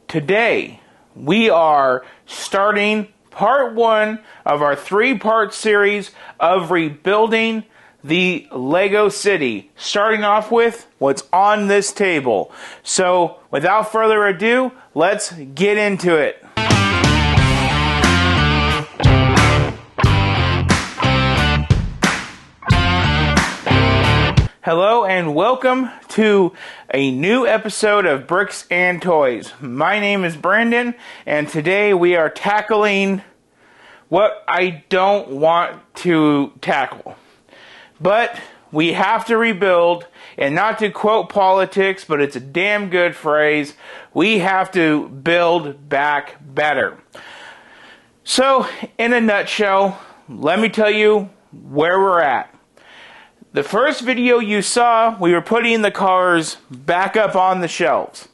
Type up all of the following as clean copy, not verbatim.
Today, we are starting part one of our three-part series of rebuilding the Lego City, starting off with what's on this table. So, without further ado, let's get into it. Hello and welcome to a new episode of Bricks and Toys. My name is Brandon, and today we are tackling what I don't want to tackle. But we have to rebuild, and not to quote politics, but it's a damn good phrase, we have to build back better. So, in a nutshell, let me tell you where we're at. The first video you saw, we were putting the cars back up on the shelves.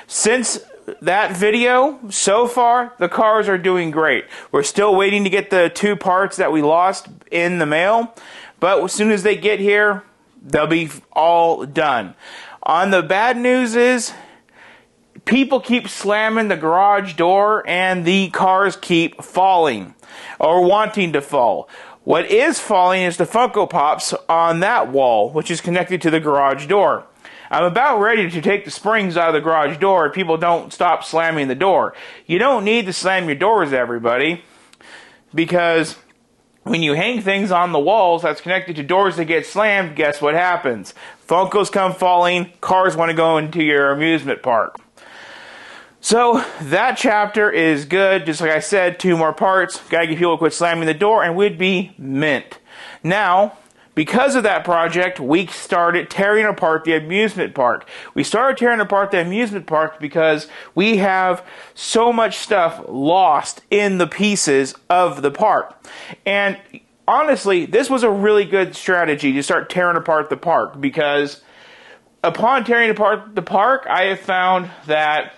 Since that video, so far, the cars are doing great. We're still waiting to get the two parts that we lost in the mail, but as soon as they get here, they'll be all done. On the bad news is, people keep slamming the garage door and the cars keep falling, or wanting to fall. What is falling is the Funko Pops on that wall, which is connected to the garage door. I'm about ready to take the springs out of the garage door if people don't stop slamming the door. You don't need to slam your doors, everybody, because when you hang things on the walls that's connected to doors that get slammed, guess what happens? Funkos come falling, cars want to go into your amusement park. So, that chapter is good. Just like I said, two more parts. Gotta get people to quit slamming the door, and we'd be mint. Now, because of that project, we started tearing apart the amusement park. We started tearing apart the amusement park because we have so much stuff lost in the pieces of the park. And honestly, this was a really good strategy to start tearing apart the park, because upon tearing apart the park, I have found that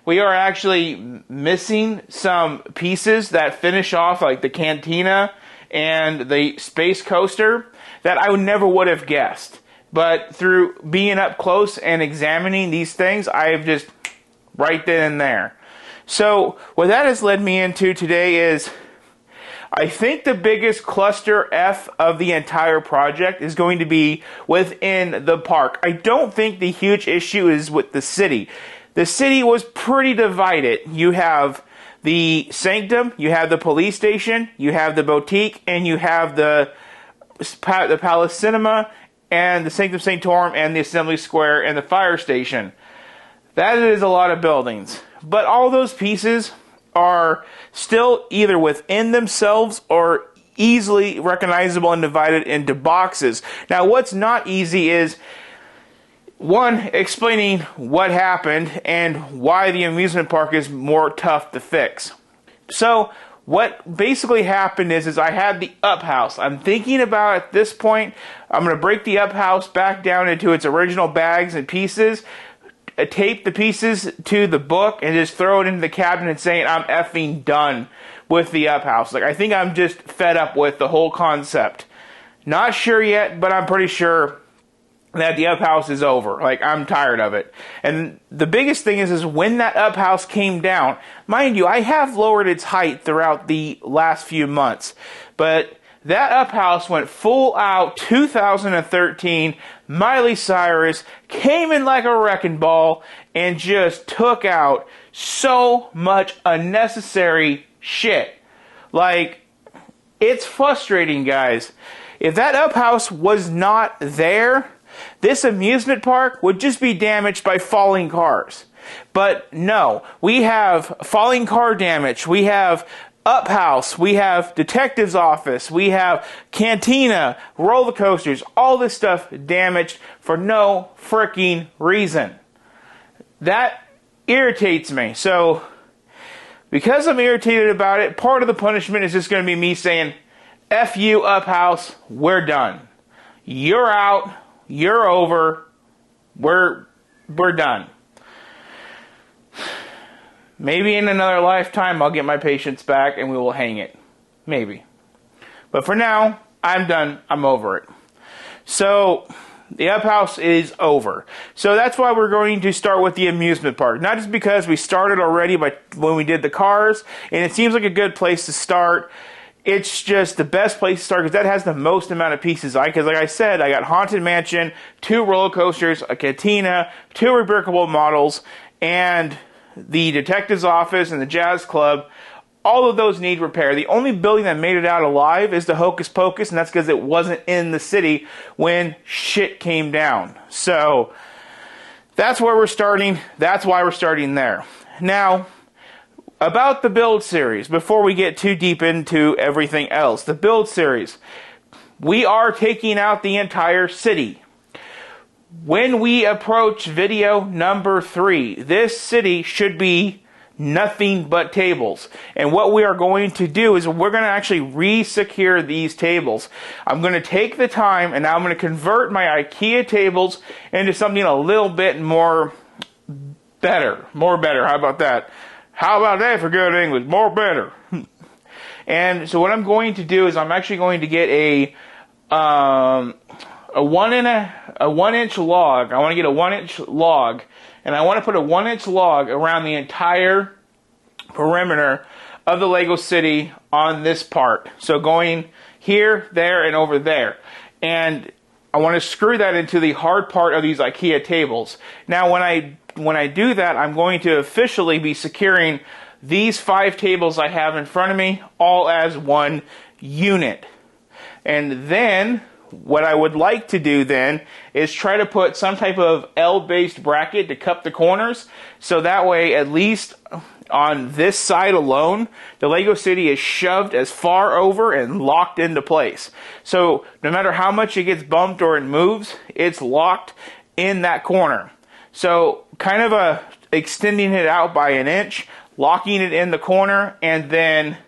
we are actually missing some pieces that finish off, like the Cantina and the Space Coaster, that I never would have guessed. But through being up close and examining these things, I have just right then and there. So what that has led me into today is, I think the biggest cluster F of the entire project is going to be within the park. I don't think the huge issue is with the city. The city was pretty divided. You have the Sanctum, you have the police station, you have the boutique, and you have the Palace Cinema, and the Sanctum Sanctorum, and the Assembly Square, and the fire station. That is a lot of buildings. But all those pieces are still either within themselves or easily recognizable and divided into boxes. Now, what's not easy is, one, explaining what happened and why the amusement park is more tough to fix. So, what basically happened is I had the up house. I'm thinking about, at this point, I'm going to break the up house back down into its original bags and pieces, tape the pieces to the book, and just throw it into the cabinet and saying I'm effing done with the up house. Like, I think I'm just fed up with the whole concept. Not sure yet, but I'm pretty sure that the up house is over. Like, I'm tired of it. And the biggest thing is when that up house came down, mind you, I have lowered its height throughout the last few months, but that up house went full out 2013. Miley Cyrus came in like a wrecking ball and just took out so much unnecessary shit. Like, it's frustrating, guys. If that up house was not there, this amusement park would just be damaged by falling cars. But no, we have falling car damage, we have up house, we have detective's office, we have cantina, roller coasters, all this stuff damaged for no freaking reason. That irritates me. So, because I'm irritated about it, part of the punishment is just going to be me saying, F you, up house, we're done. You're out. You're over. We're done. Maybe in another lifetime I'll get my patience back and we will hang it. Maybe. But for now, I'm done. I'm over it. So, The Up House is over. So that's why we're going to start with the amusement park. Not just because we started already when we did the cars, and it seems like a good place to start. It's just the best place to start because that has the most amount of pieces. Because like I said, I got Haunted Mansion, 2 roller coasters, a Cantina, 2 rebrickable models, and the detective's office and the jazz club. All of those need repair. The only building that made it out alive is the Hocus Pocus, and that's because it wasn't in the city when shit came down. So that's where we're starting. That's why we're starting there. Now, about the build series, before we get too deep into everything else, the build series, we are taking out the entire city. When we approach video number 3, this city should be nothing but tables. And what we are going to do is we're going to actually re-secure these tables. I'm going to take the time and I'm going to convert my IKEA tables into something a little bit more better. More better. How about that? How about that for good English? More better. And so what I'm going to do is I'm actually going to get a 1-inch log. I want to get a 1-inch log, and I want to put a 1-inch log around the entire perimeter of the Lego City on this part. So going here, there, and over there. And I want to screw that into the hard part of these IKEA tables. Now when I do that, I'm going to officially be securing these 5 tables I have in front of me all as one unit. And then what I would like to do then is try to put some type of L-based bracket to cup the corners, so that way at least on this side alone, the Lego City is shoved as far over and locked into place. So no matter how much it gets bumped or it moves, it's locked in that corner. So kind of extending it out by 1 inch, locking it in the corner, and then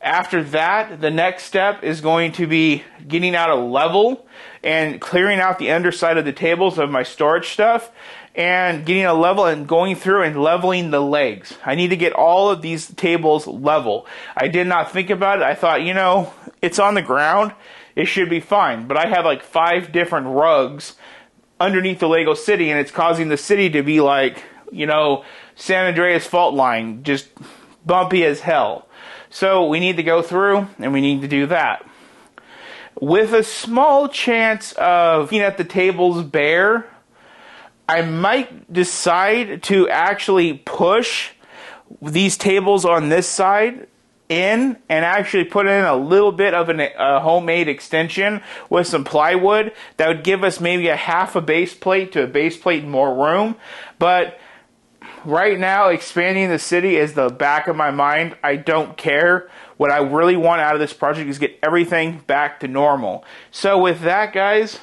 after that, the next step is going to be getting out a level and clearing out the underside of the tables of my storage stuff and getting a level and going through and leveling the legs. I need to get all of these tables level. I did not think about it. I thought, you know, it's on the ground. It should be fine. But I have like 5 different rugs underneath the Lego City, and it's causing the city to be like, you know, San Andreas fault line, just bumpy as hell. So we need to go through and we need to do that. With a small chance of looking at the tables bare, I might decide to actually push these tables on this side in and actually put in a little bit of a homemade extension with some plywood that would give us maybe a half a base plate to a base plate and more room. But right now, expanding the city is the back of my mind. I don't care. What I really want out of this project is get everything back to normal. So with that, guys,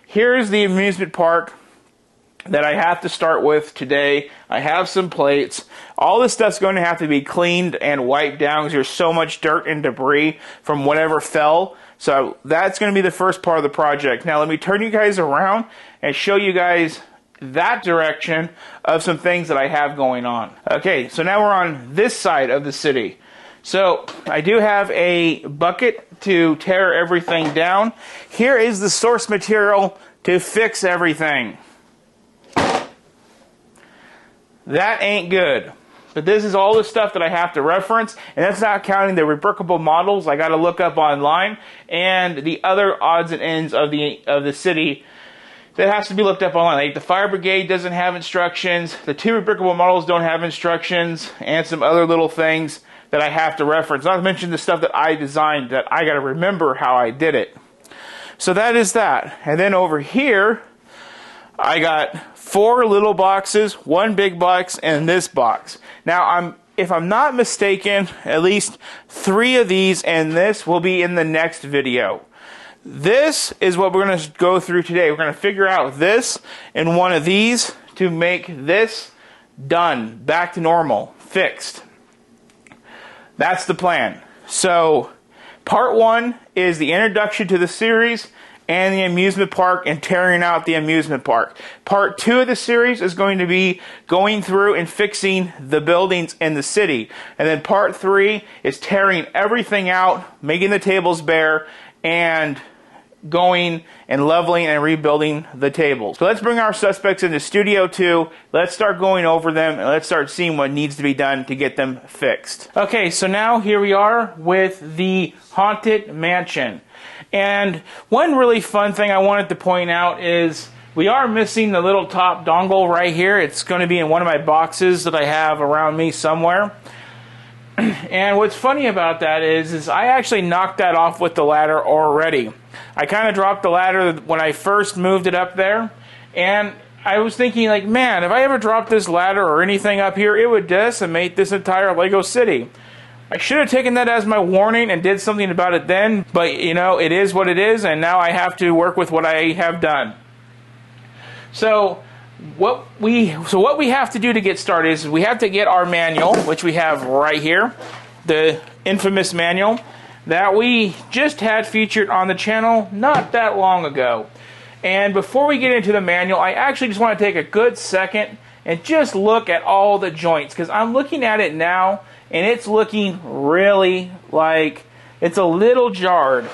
here's the amusement park that I have to start with today. I have some plates. All this stuff's going to have to be cleaned and wiped down because there's so much dirt and debris from whatever fell. So that's going to be the first part of the project. Now let me turn you guys around and show you guys that direction of some things that I have going on. Okay, so now we're on this side of the city. So I do have a bucket to tear everything down. Here is the source material to fix everything. That ain't good. But this is all the stuff that I have to reference, and that's not counting the rebrickable models I got to look up online and the other odds and ends of the city that has to be looked up online. Like the fire brigade doesn't have instructions, the 2 rebrickable models don't have instructions, and some other little things that I have to reference. Not to mention the stuff that I designed that I got to remember how I did it. So that is that. And then over here, I got 4 little boxes, 1 big box, and this box. Now, if I'm not mistaken, at least 3 of these and this will be in the next video. This is what we're going to go through today. We're going to figure out this and one of these to make this done, back to normal, fixed. That's the plan. So, part 1 is the introduction to the series and the amusement park and tearing out the amusement park. Part 2 of the series is going to be going through and fixing the buildings in the city. And then part 3 is tearing everything out, making the tables bare, and going and leveling and rebuilding the tables. So let's bring our suspects into Studio 2. Let's start going over them and let's start seeing what needs to be done to get them fixed. Okay, so now here we are with the Haunted Mansion. And one really fun thing I wanted to point out is we are missing the little top dongle right here. It's going to be in one of my boxes that I have around me somewhere. And what's funny about that is I actually knocked that off with the ladder already. I kind of dropped the ladder when I first moved it up there, and I was thinking, like, man, if I ever dropped this ladder or anything up here, it would decimate this entire Lego city. I should have taken that as my warning and did something about it then, but, you know, it is what it is, and now I have to work with what I have done. So what we have to do to get started is we have to get our manual, which we have right here, the infamous manual that we just had featured on the channel not that long ago. And before we get into the manual, I actually just want to take a good second and just look at all the joints, because I'm looking at it now and it's looking really like it's a little jarred.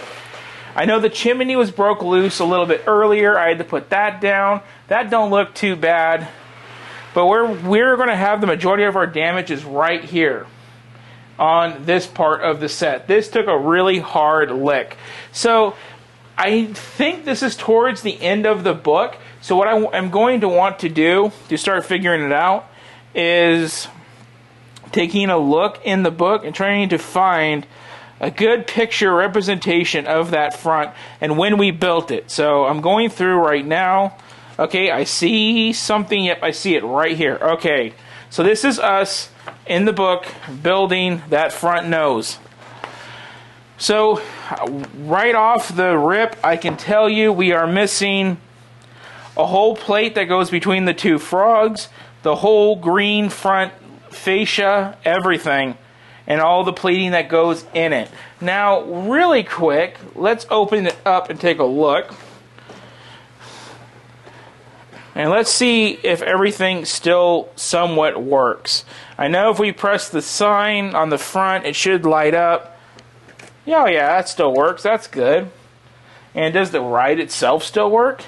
I know the chimney was broke loose a little bit earlier. I had to put that down. That don't look too bad. But we're going to have the majority of our damage is right here on this part of the set. This took a really hard lick. So I think this is towards the end of the book. So what I'm going to want to do to start figuring it out is taking a look in the book and trying to find a good picture representation of that front and when we built it. So I'm going through right now. Okay, I see something. Yep, I see it right here. Okay, so this is us in the book building that front nose. So right off the rip, I can tell you we are missing a whole plate that goes between the two frogs, the whole green front fascia, everything, and all the plating that goes in it. Now, really quick, let's open it up and take a look. And let's see if everything still somewhat works. I know if we press the sign on the front, it should light up. Oh yeah, that still works. That's good. And does the ride itself still work?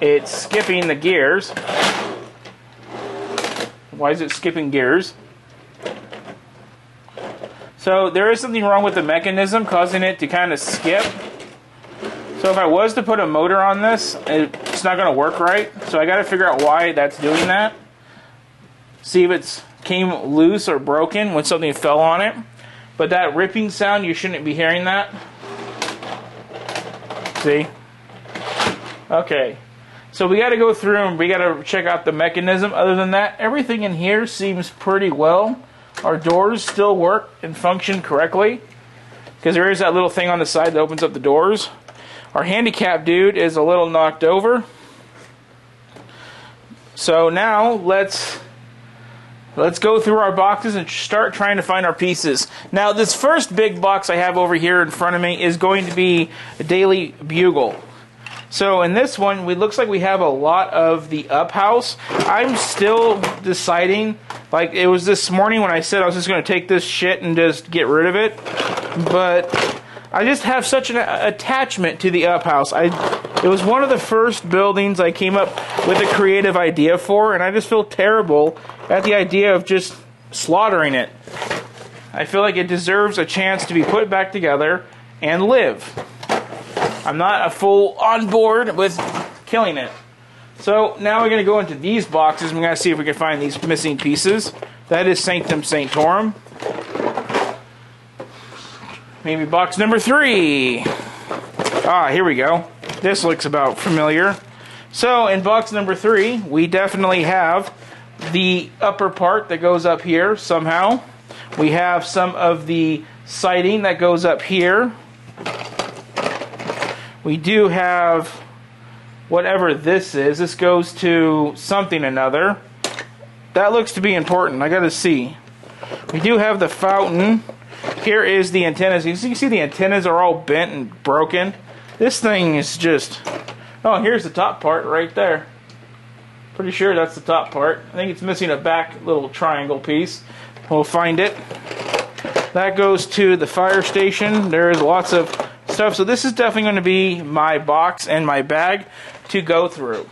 It's skipping the gears. Why is it skipping gears? So there is something wrong with the mechanism causing it to kind of skip. So if I was to put a motor on this, it's not going to work right. So I got to figure out why that's doing that. See if it's came loose or broken when something fell on it. But that ripping sound, you shouldn't be hearing that. See? Okay. So we got to go through and we got to check out the mechanism. Other than that, everything in here seems pretty well. Our doors still work and function correctly, because there is that little thing on the side that opens up the doors. Our handicap dude is a little knocked over. So now let's go through our boxes and start trying to find our pieces. Now this first big box I have over here in front of me is going to be a Daily Bugle. So in this one, it looks like we have a lot of the up house. I'm still deciding, like it was this morning when I said I was just going to take this shit and just get rid of it. But I just have such an attachment to the up house. It was one of the first buildings I came up with a creative idea for, and I just feel terrible at the idea of just slaughtering it. I feel like it deserves a chance to be put back together and live. I'm not a full on board with killing it. So now we're going to go into these boxes and we're going to see if we can find these missing pieces. That is Sanctum Sanctorum. Maybe box number 3. Ah, here we go. This looks about familiar. So in box number 3, we definitely have the upper part that goes up here somehow. We have some of the siding that goes up here. We do have whatever this is. This goes to something another. That looks to be important. I gotta see. We do have the fountain. Here is the antennas. You can see the antennas are all bent and broken. This thing is just... Oh, here's the top part right there. Pretty sure that's the top part. I think it's missing a back little triangle piece. We'll find it. That goes to the fire station. There's lots of stuff. So this is definitely going to be my box and my bag to go through.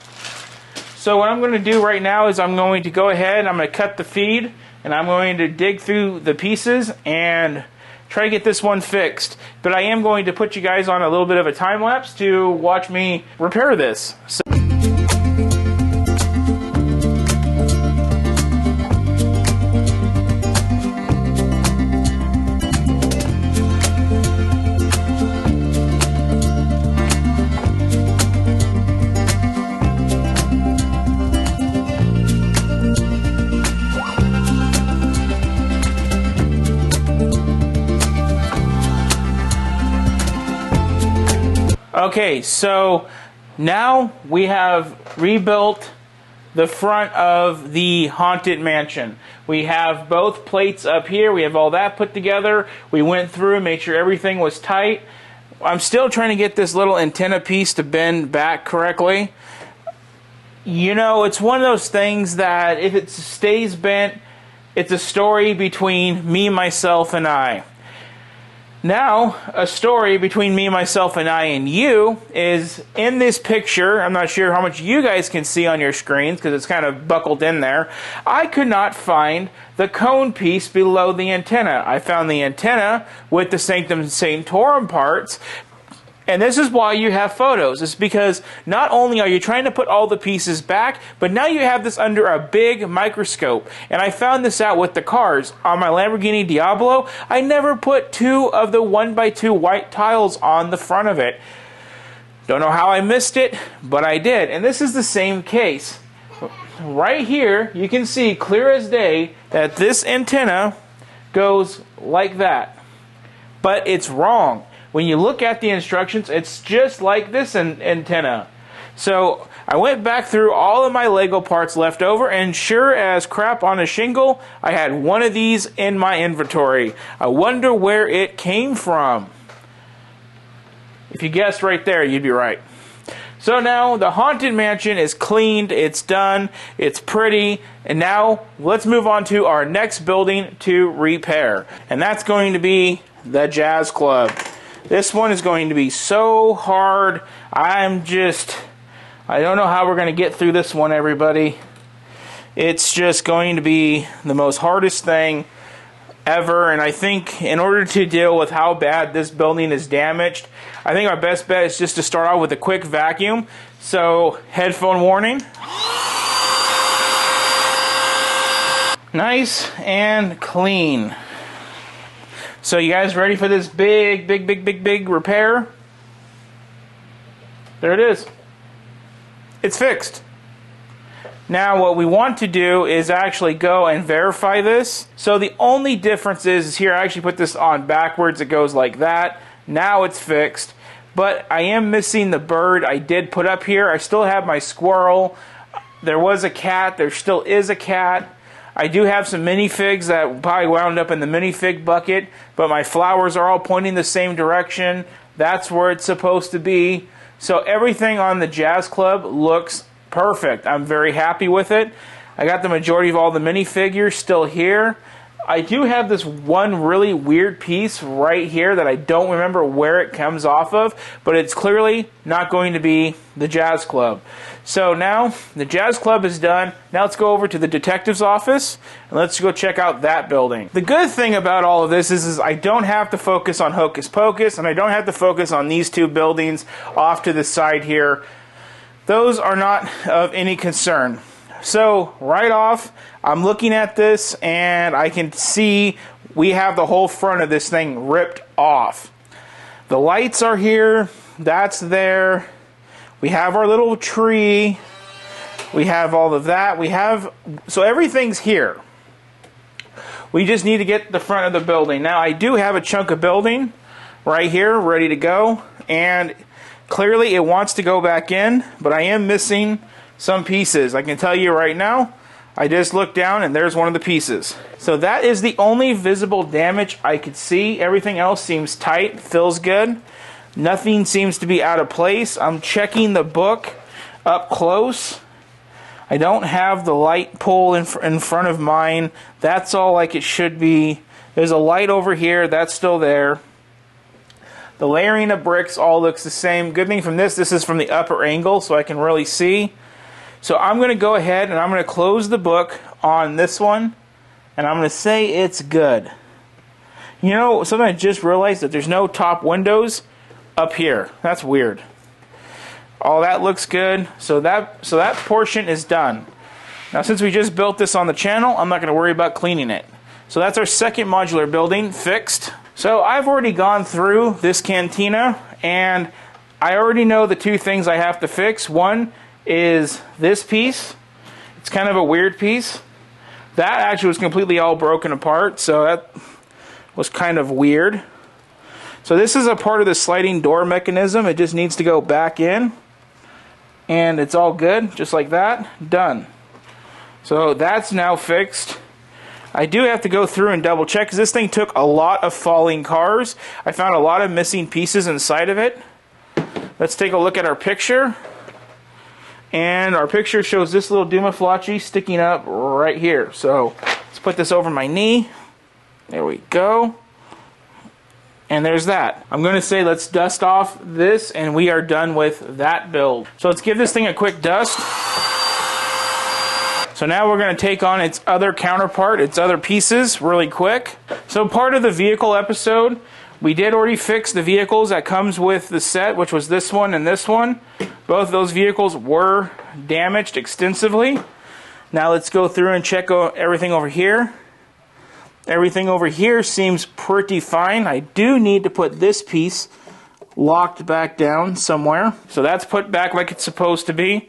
So what I'm going to do right now is I'm going to go ahead, I'm going to cut the feed, and I'm going to dig through the pieces and try to get this one fixed. But I am going to put you guys on a little bit of a time lapse to watch me repair this. So okay, so now we have rebuilt the front of the Haunted Mansion. We have both plates up here. We have all that put together. We went through, made sure everything was tight. I'm still trying to get this little antenna piece to bend back correctly. You know, it's one of those things that if it stays bent, it's a story between me, myself, and I. Now, a story between me, myself, and I and you is in this picture. I'm not sure how much you guys can see on your screens because it's kind of buckled in there. I could not find the cone piece below the antenna. I found the antenna with the Sanctum Sanctorum parts. And this is why you have photos. It's because not only are you trying to put all the pieces back, but now you have this under a big microscope. And I found this out with the cars. On my Lamborghini Diablo, I never put 2 of the 1x2 white tiles on the front of it. Don't know how I missed it, but I did. And this is the same case. Right here, you can see clear as day that this antenna goes like that. But it's wrong. When you look at the instructions, it's just like this antenna. So I went back through all of my Lego parts left over, and sure as crap on a shingle, I had one of these in my inventory. I wonder where it came from. If you guessed right there, you'd be right. So now the Haunted Mansion is cleaned, it's done, it's pretty, and now let's move on to our next building to repair. And that's going to be the Jazz Club. This one is going to be so hard. I don't know how we're going to get through this one, everybody. It's just going to be the most hardest thing ever. And I think in order to deal with how bad this building is damaged, I think our best bet is just to start out with a quick vacuum. So, headphone warning. Nice and clean. So you guys ready for this big repair? There it is. It's fixed. Now what we want to do is actually go and verify this. So the only difference is here I actually put this on backwards. It goes like that. Now it's fixed. But I am missing the bird I did put up here. I still have my squirrel. There was a cat. There still is a cat. I do have some minifigs that probably wound up in the minifig bucket, but my flowers are all pointing the same direction. That's where it's supposed to be. So everything on the Jazz Club looks perfect. I'm very happy with it. I got the majority of all the minifigures still here. I do have this one really weird piece right here that I don't remember where it comes off of, but it's clearly not going to be the Jazz Club. So now the Jazz Club is done. Now let's go over to the detective's office and let's go check out that building. The good thing about all of this is I don't have to focus on Hocus Pocus and I don't have to focus on these 2 buildings off to the side here. Those are not of any concern. So right off, I'm looking at this and I can see we have the whole front of this thing ripped off. The lights are here, that's there. We have our little tree. We have all of that. So everything's here. We just need to get the front of the building. Now I do have a chunk of building right here ready to go, and clearly it wants to go back in, but I am missing some pieces. I can tell you right now, I just looked down and there's one of the pieces. So that is the only visible damage I could see. Everything else seems tight, feels good. Nothing seems to be out of place. I'm checking the book up close. I don't have the light pole in front of mine. That's all like it should be. There's a light over here. That's still there. The layering of bricks all looks the same. Good thing from this is from the upper angle, so I can really see. So I'm going to go ahead and I'm going to close the book on this one, and I'm going to say it's good. You know, something I just realized that there's no top windows up here. That's weird. All that looks good. So that portion is done. Now, since we just built this on the channel, I'm not going to worry about cleaning it. So that's our second modular building fixed. So I've already gone through this cantina, and I already know the two things I have to fix. One is this piece. It's kind of a weird piece. That actually was completely all broken apart, so that was kind of weird. So this is a part of the sliding door mechanism. It just needs to go back in, and it's all good, just like that. Done. So that's now fixed. I do have to go through and double check because this thing took a lot of falling cars. I found a lot of missing pieces inside of it. Let's take a look at our picture. And our picture shows this little Dumaflachi sticking up right here. So let's put this over my knee. There we go. And there's that. I'm going to say let's dust off this, and we are done with that build. So let's give this thing a quick dust. So now we're going to take on its other counterpart, its other pieces, really quick. So part of the vehicle episode, we did already fix the vehicles that comes with the set, which was this one and this one. Both of those vehicles were damaged extensively. Now let's go through and check everything over here. Everything over here seems pretty fine. I do need to put this piece locked back down somewhere. So that's put back like it's supposed to be.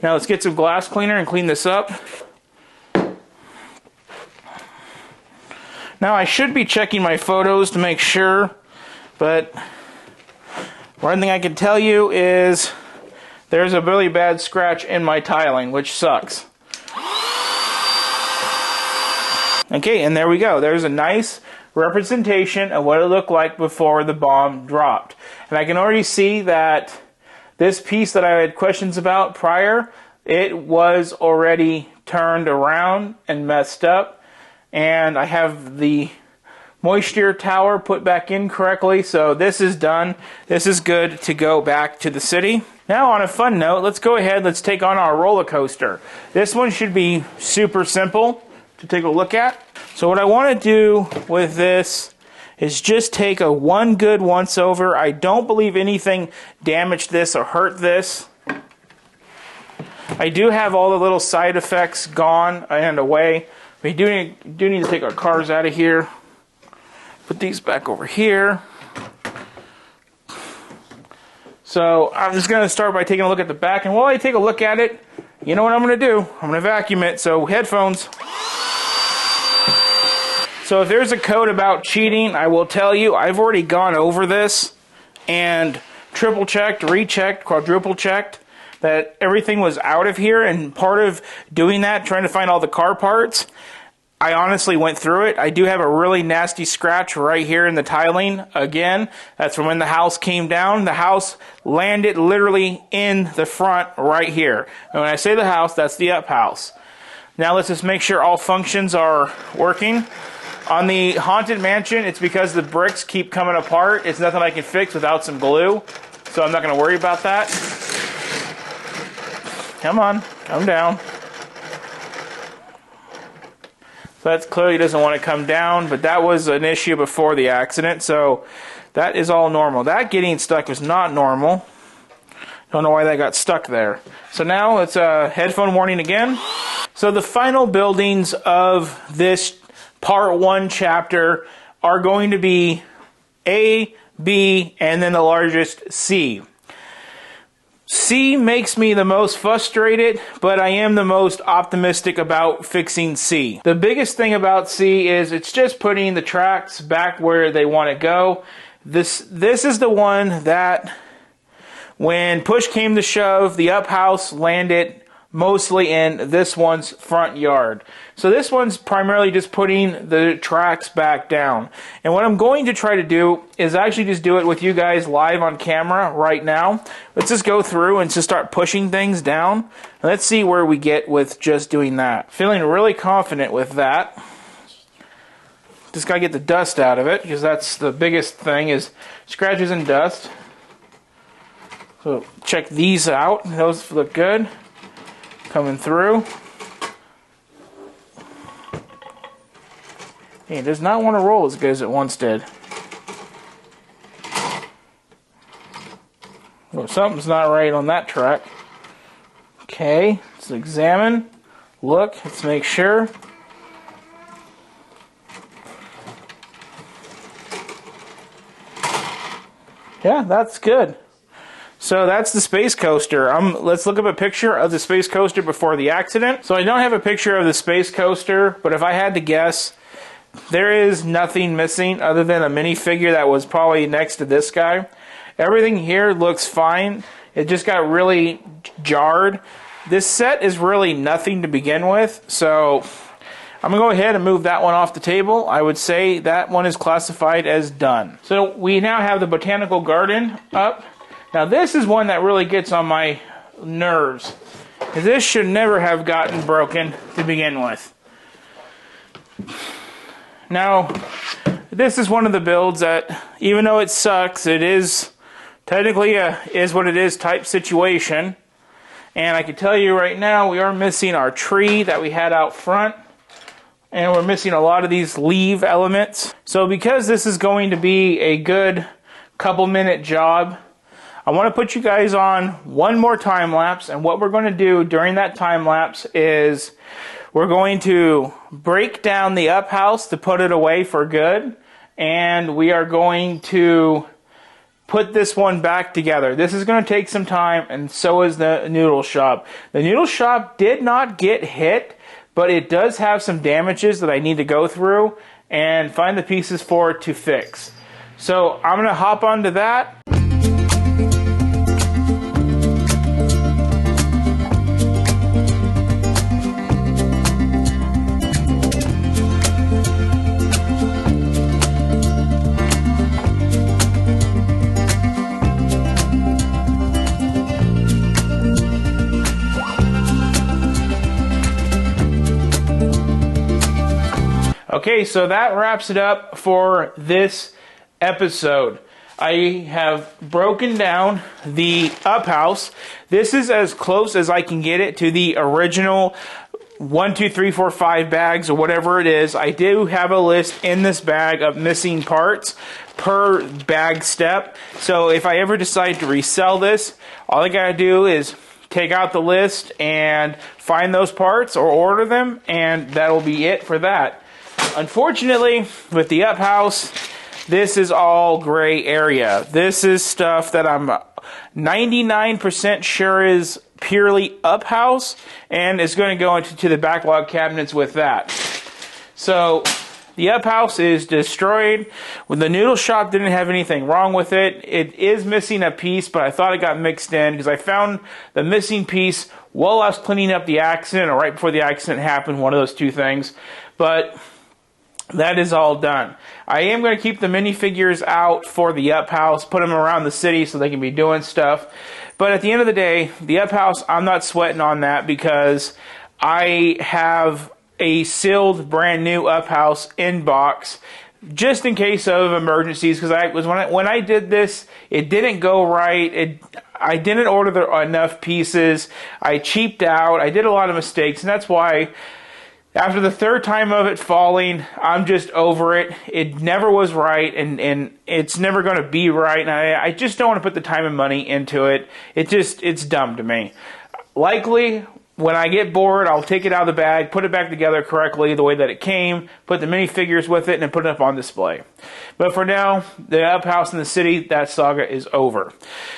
Now let's get some glass cleaner and clean this up. Now I should be checking my photos to make sure, but one thing I can tell you is there's a really bad scratch in my tiling, which sucks. Okay, and there we go. There's a nice representation of what it looked like before the bomb dropped. And I can already see that this piece that I had questions about prior, it was already turned around and messed up. And I have the moisture tower put back in correctly, so this is done. This is good to go back to the city. Now on a fun note, let's go ahead, let's take on our roller coaster. This one should be super simple to take a look at. So what I want to do with this is just take a one good once over. I don't believe anything damaged this or hurt this. I do have all the little side effects gone and away. We do need to take our cars out of here. Put these back over here. So I'm just going to start by taking a look at the back. And while I take a look at it, you know what I'm going to do? I'm going to vacuum it. So headphones. So if there's a code about cheating, I will tell you, I've already gone over this and triple checked, rechecked, quadruple checked that everything was out of here. And part of doing that, trying to find all the car parts, I honestly went through it. I do have a really nasty scratch right here in the tiling. Again, that's from when the house came down. The house landed literally in the front right here. And when I say the house, that's the up house. Now let's just make sure all functions are working. On the Haunted Mansion, it's because the bricks keep coming apart. It's nothing I can fix without some glue, so I'm not going to worry about that. Come on, come down. So that clearly doesn't want to come down, but that was an issue before the accident, so that is all normal. That getting stuck was not normal. Don't know why that got stuck there. So now it's a headphone warning again. So the final buildings of this Part 1 chapter are going to be A, B, and then the largest C. C makes me the most frustrated, but I am the most optimistic about fixing C. The biggest thing about C is it's just putting the tracks back where they want to go. This is the one that when push came to shove, the up house landed mostly in this one's front yard. So this one's primarily just putting the tracks back down. And what I'm going to try to do is actually just do it with you guys live on camera right now. Let's just go through and just start pushing things down. And let's see where we get with just doing that. Feeling really confident with that. Just gotta get the dust out of it, because that's the biggest thing, is scratches and dust. So check these out. Those look good. Coming through. Hey, it does not want to roll as good as it once did. Oh, something's not right on that track. Okay, let's examine. Look, let's make sure. Yeah, that's good. So that's the Space Coaster. Let's look up a picture of the Space Coaster before the accident. So I don't have a picture of the Space Coaster, but if I had to guess, there is nothing missing other than a minifigure that was probably next to this guy. Everything here looks fine. It just got really jarred. This set is really nothing to begin with, so I'm going to go ahead and move that one off the table. I would say that one is classified as done. So we now have the Botanical Garden up. Now this is one that really gets on my nerves. This should never have gotten broken to begin with. Now, this is one of the builds that, even though it sucks, it is technically a is what it is type situation. And I can tell you right now, we are missing our tree that we had out front. And we're missing a lot of these leaf elements. So because this is going to be a good couple minute job, I want to put you guys on one more time lapse. And what we're going to do during that time lapse is we're going to break down the up house to put it away for good. And we are going to put this one back together. This is going to take some time, and so is the noodle shop. The noodle shop did not get hit, but it does have some damages that I need to go through and find the pieces for it to fix. So I'm going to hop onto that. Okay, so that wraps it up for this episode. I have broken down the up house. This is as close as I can get it to the original 1, 2, 3, 4, 5 bags or whatever it is. I do have a list in this bag of missing parts per bag step. So if I ever decide to resell this, all I gotta do is take out the list and find those parts or order them, and that'll be it for that. Unfortunately, with the up house, this is all gray area. This is stuff that I'm 99% sure is purely up house, and it's going to go into the backlog cabinets with that. So the up house is destroyed. When the noodle shop didn't have anything wrong with it. It is missing a piece, but I thought it got mixed in because I found the missing piece while I was cleaning up the accident, or right before the accident happened, one of those two things. But that is all done. I am going to keep the minifigures out for the up house, put them around the city so they can be doing stuff. But at the end of the day, the up house, I'm not sweating on that because I have a sealed brand new up house in box just in case of emergencies, because when I did this, it didn't go right. I didn't order enough pieces. I cheaped out. I did a lot of mistakes, and that's why after the third time of it falling, I'm just over it. It never was right, and it's never going to be right. And I just don't want to put the time and money into it. It's dumb to me. Likely, when I get bored, I'll take it out of the bag, put it back together correctly the way that it came, put the minifigures with it, and then put it up on display. But for now, the up house in the city, that saga is over.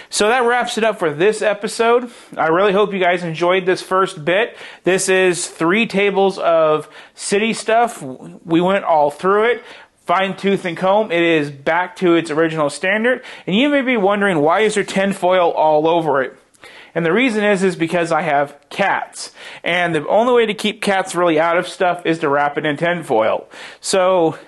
So that wraps it up for this episode. I really hope you guys enjoyed this first bit. This is 3 tables of city stuff. We went all through it. Fine tooth and comb. It is back to its original standard. And you may be wondering, why is there tinfoil all over it? And the reason is because I have cats. And the only way to keep cats really out of stuff is to wrap it in tinfoil. So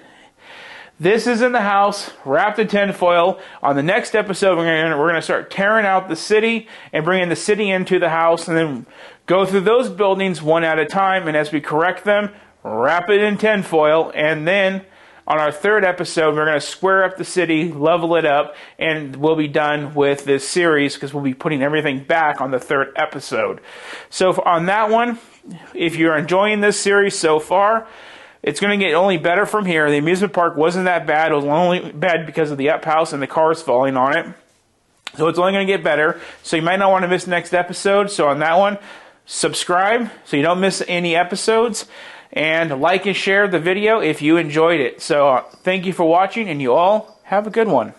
this is in the house, wrapped in tinfoil. On the next episode, we're going to start tearing out the city and bringing the city into the house, and then go through those buildings one at a time. And as we correct them, wrap it in tinfoil, and then on our third episode, we're going to square up the city, level it up, and we'll be done with this series because we'll be putting everything back on the third episode. So on that one, if you're enjoying this series so far, it's going to get only better from here. The amusement park wasn't that bad. It was only bad because of the up house and the cars falling on it. So it's only going to get better. So you might not want to miss the next episode. So on that one, subscribe so you don't miss any episodes. And like and share the video if you enjoyed it. So thank you for watching, and you all have a good one.